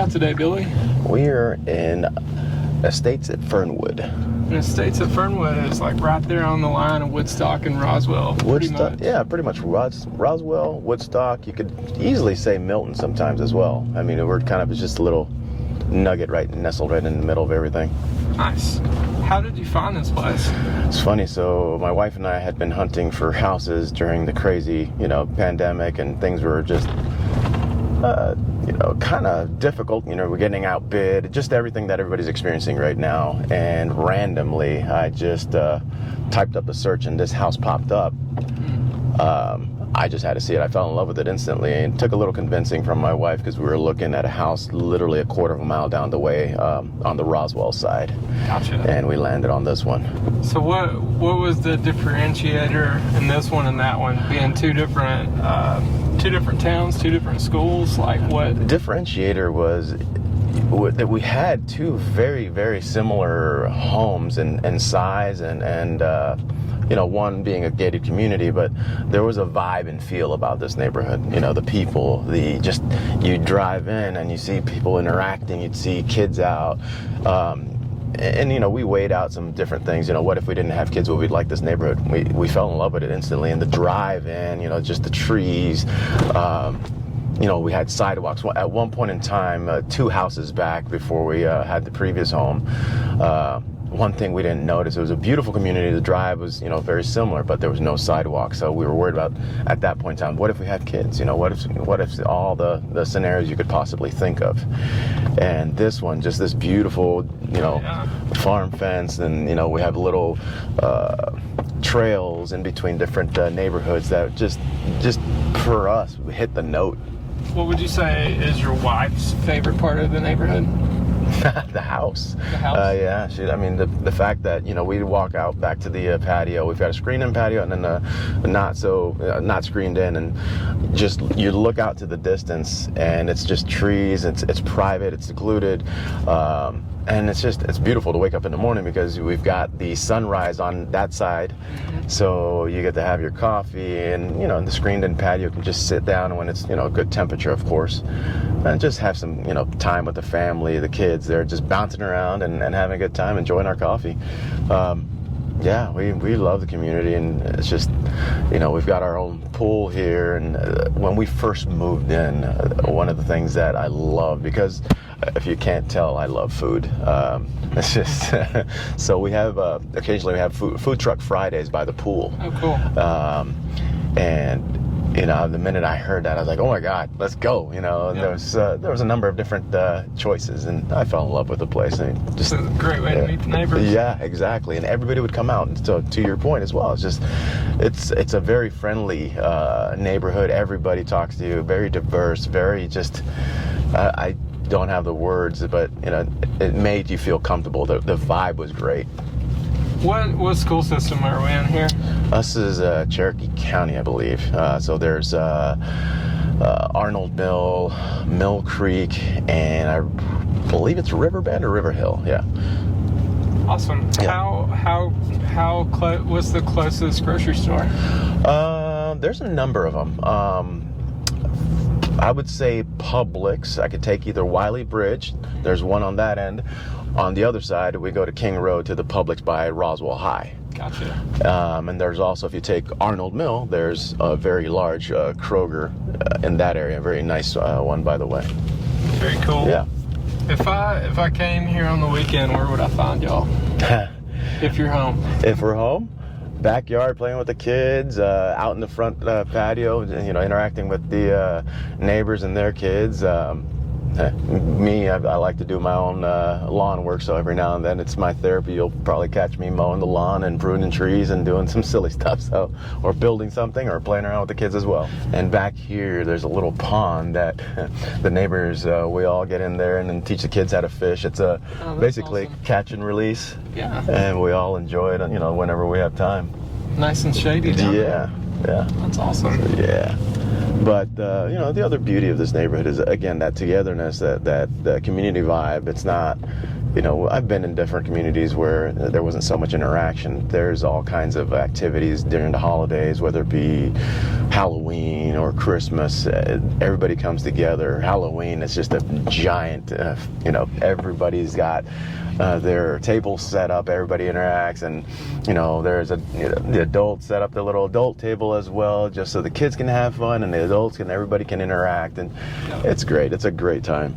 at today, Billy? We're in Estates at Fernwood. And Estates at Fernwood is like right there on the line of Woodstock and Roswell. Woodstock, yeah, pretty much. Roswell, Woodstock. You could easily say Milton sometimes as well. I mean, we're kind of just a little nugget nestled right in the middle of everything. Nice. How did you find this place? It's funny. So my wife and I had been hunting for houses during the crazy, pandemic, and things were just, kind of difficult. We're getting outbid, just everything that everybody's experiencing right now. And randomly, I just typed up a search, and this house popped up. I just had to see it. I fell in love with it instantly, and it took a little convincing from my wife because we were looking at a house literally a quarter of a mile down the way on the Roswell side. Gotcha. And we landed on this one. So what was the differentiator in this one and that one, being two different towns, two different schools? Like what? The differentiator was that we had two very, very similar homes in size and one being a gated community, but there was a vibe and feel about this neighborhood. The people, you drive in and you see people interacting, you'd see kids out. We weighed out some different things. What if we didn't have kids? Would we like this neighborhood? We fell in love with it instantly. And the drive in, just the trees. We had sidewalks. At one point in time, 2 houses back before we had the previous home, one thing we didn't notice, it was a beautiful community. The drive was, very similar, but there was no sidewalk. So we were worried about, at that point in time, what if we had kids? What if all the scenarios you could possibly think of? And this one, just this beautiful, farm fence, and, we have little trails in between different neighborhoods that just for us, we hit the note. What would you say is your wife's favorite part of the neighborhood? The house. The house? Yeah. The fact that, we walk out back to the patio. We've got a screened-in patio and then a not screened in. And just, you look out to the distance and it's just trees. It's private. It's secluded. And it's beautiful to wake up in the morning because we've got the sunrise on that side. Mm-hmm. So you get to have your coffee and, in the screened-in patio, you can just sit down when it's, good temperature, of course, and just have some, time with the family, the kids. They're just bouncing around and having a good time, enjoying our coffee. We love the community, and it's just, we've got our own pool here. And when we first moved in, one of the things that I love, because if you can't tell, I love food. It's just, so we have, occasionally we have food truck Fridays by the pool. Oh, cool. And the minute I heard that, I was like, oh my God, let's go. There was a number of different choices, and I fell in love with the place. And it's a great way to meet the neighbors. Yeah, exactly. And everybody would come out. And so, to your point as well, it's a very friendly neighborhood. Everybody talks to you, very diverse, very just, I don't have the words, but it made you feel comfortable. The vibe was great. What school system are we in here? Us is Cherokee County, I believe. So there's Arnold Mill Creek, and I believe it's Riverbend or River Hill. Yeah. Awesome. Yeah. How close? What's the closest grocery store? There's a number of them. I would say Publix. I could take either Wiley Bridge. There's one on that end. On the other side, we go to King Road to the Publix by Roswell High. Gotcha. And there's also, if you take Arnold Mill, there's a very large Kroger in that area. A very nice one, by the way. Very cool. Yeah. If I came here on the weekend, where would I find y'all? If you're home. If we're home, backyard playing with the kids, out in the front patio, interacting with the neighbors and their kids. Me, I like to do my own lawn work, so every now and then it's my therapy. You'll probably catch me mowing the lawn and pruning trees and doing some silly stuff, or building something, or playing around with the kids as well. And back here, there's a little pond that the neighbors, we all get in there and then teach the kids how to fish. It's basically awesome. Catch and release. Yeah. And we all enjoy it, whenever we have time. Nice and shady. Yeah. That's awesome. Yeah. But, the other beauty of this neighborhood is, again, that togetherness, that community vibe. It's not, I've been in different communities where there wasn't so much interaction. There's all kinds of activities during the holidays, whether it be Halloween or Christmas, everybody comes together. Halloween is just a giant, everybody's got their tables set up, everybody interacts, and there's the adults set up the little adult table as well, just so the kids can have fun and the adults everybody can interact, and it's great. It's a great time.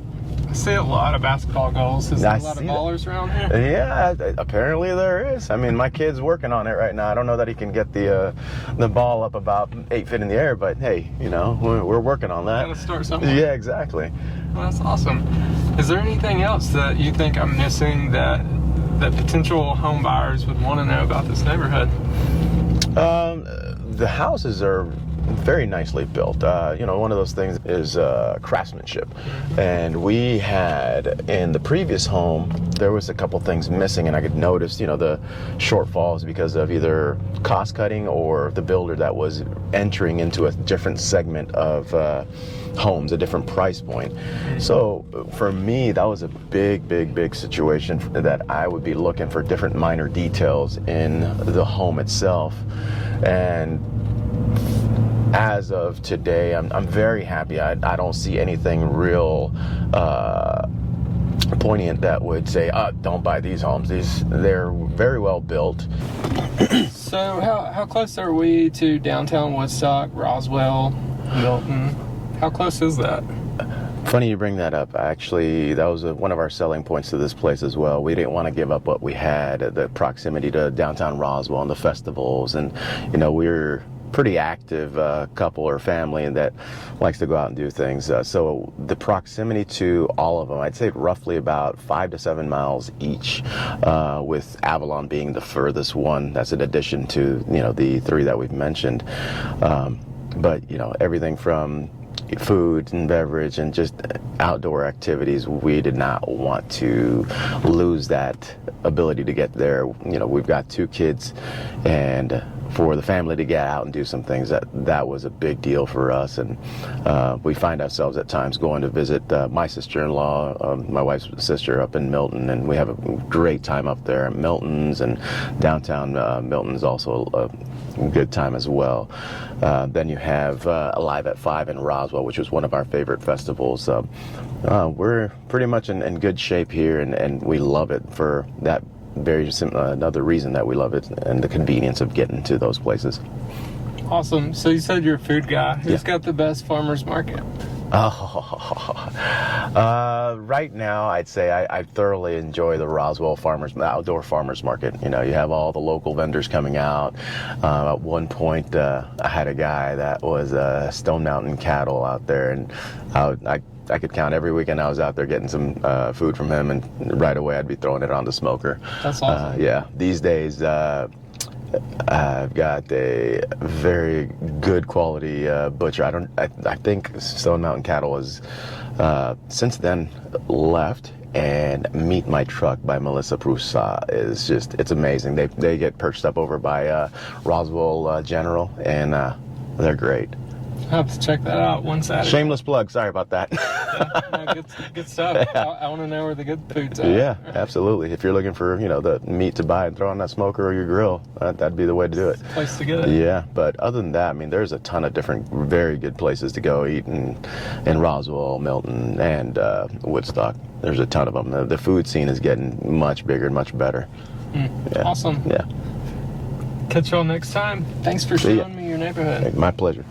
I see a lot of basketball goals. Is there a lot of ballers around here? Yeah, apparently there is. I mean, my kid's working on it right now. I don't know that he can get the ball up about 8 feet in the air, but hey, we're working on that. Gotta start somewhere. Yeah, exactly. Well, that's awesome. Is there anything else that you think I'm missing that potential home buyers would want to know about this neighborhood? The houses are very nicely built. One of those things is craftsmanship. And we had, in the previous home, there was a couple things missing, and I could notice, the shortfalls because of either cost cutting or the builder that was entering into a different segment of homes, a different price point. So for me, that was a big situation that I would be looking for different minor details in the home itself. And as of today, I'm very happy. I don't see anything real poignant that would say, don't buy these homes. They're very well built. So how close are we to downtown Woodstock, Roswell, Milton? How close is that? Funny you bring that up. Actually, that was one of our selling points to this place as well. We didn't want to give up what we had, the proximity to downtown Roswell and the festivals. And, we're pretty active couple or family that likes to go out and do things. So the proximity to all of them, I'd say roughly about 5 to 7 miles each, with Avalon being the furthest one. That's in addition to, the 3 that we've mentioned. But, everything from food and beverage and just outdoor activities, we did not want to lose that ability to get there. We've got 2 kids, and for the family to get out and do some things, that was a big deal for us. And we find ourselves at times going to visit my sister-in-law, my wife's sister, up in Milton, and we have a great time up there at Milton's, and downtown Milton's also a good time as well. Then you have Alive at 5 in Roswell, which was one of our favorite festivals. We're pretty much in good shape here, and we love it for that another reason that we love it, and the convenience of getting to those places. Awesome. So you said you're a food guy. Who's got the best farmers market? Right now, I'd say I thoroughly enjoy the Roswell outdoor farmers market. You have all the local vendors coming out. At one point, I had a guy that was Stone Mountain cattle out there, and I could count every weekend I was out there getting some food from him, and right away I'd be throwing it on the smoker. That's awesome. Yeah, these days I've got a very good quality butcher. I think Stone Mountain Cattle has since then left, and Meet My Truck by Melissa Proussat it's amazing. They get perched up over by Roswell General, and they're great. I'll have to check that out one Saturday. Shameless plug. Sorry about that. Yeah, good stuff. Yeah. I want to know where the good food's at. Yeah, absolutely. If you're looking for, the meat to buy and throw on that smoker or your grill, that'd be the way to do it. Place to get it. Yeah, but other than that, there's a ton of different very good places to go eat in Roswell, Milton, and Woodstock. There's a ton of them. The food scene is getting much bigger and much better. Yeah. Awesome. Yeah. Catch y'all next time. Thanks for showing me your neighborhood. My pleasure.